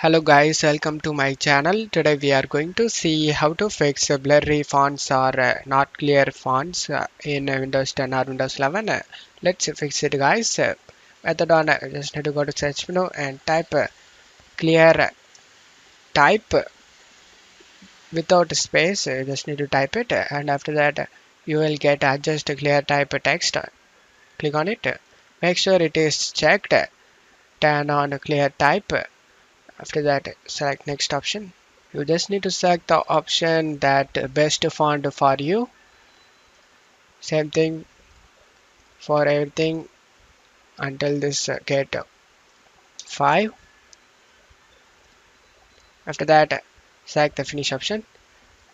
Hello guys, welcome to my channel. Today we are going to see how to fix blurry fonts or not clear fonts in Windows 10 or Windows 11. Let's fix it guys. Method on just need to go to search menu and type clear type without space. Just need to type it and after that you will get adjust clear type text. Click on it. Make sure it is checked. Turn on clear type. After that select next option. You just need to select the option that best font for you. Same thing for everything until this get 5. After that select the finish option.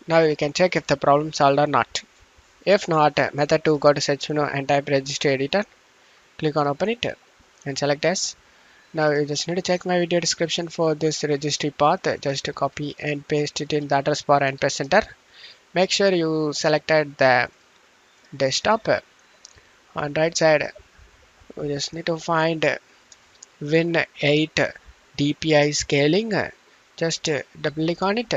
Now you can check if the problem solved or not. If not, method 2, go to search menu and type registry editor. Click on open it and select yes. Now you just need to check my video description for this registry path. Just copy and paste it in the address bar and press enter. Make sure you selected the desktop. On right side we just need to find Win 8 DPi scaling. Just double click on it.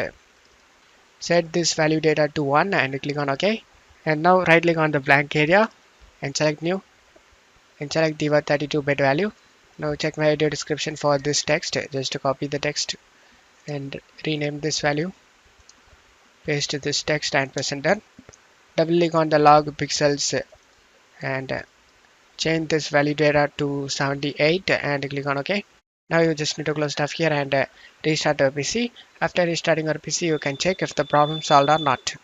Set this value data to 1 and click on OK. And now right click on the blank area and select new and select the 32-bit value. Now check my video description for this text. Just copy the text and rename this value. Paste this text and press enter. Double click on the LogPixels and change this value data to 78 and click on OK. Now you just need to close stuff here and restart your PC. After restarting your PC, you can check if the problem solved or not.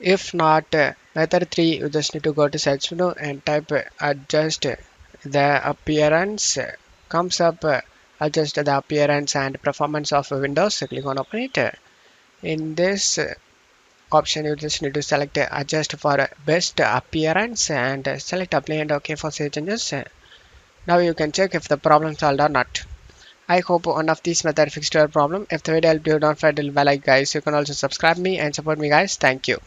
If not, method 3, you just need to go to search menu and type adjust the appearance. Comes up adjust the appearance and performance of Windows. Click on open it. In this option you just need to select adjust for best appearance and select apply and OK for save changes. Now you can check if the problem solved or not. I hope one of these methods fixed your problem. If the video helped you, don't forget to leave a like guys. You can also subscribe me and support me guys. Thank you.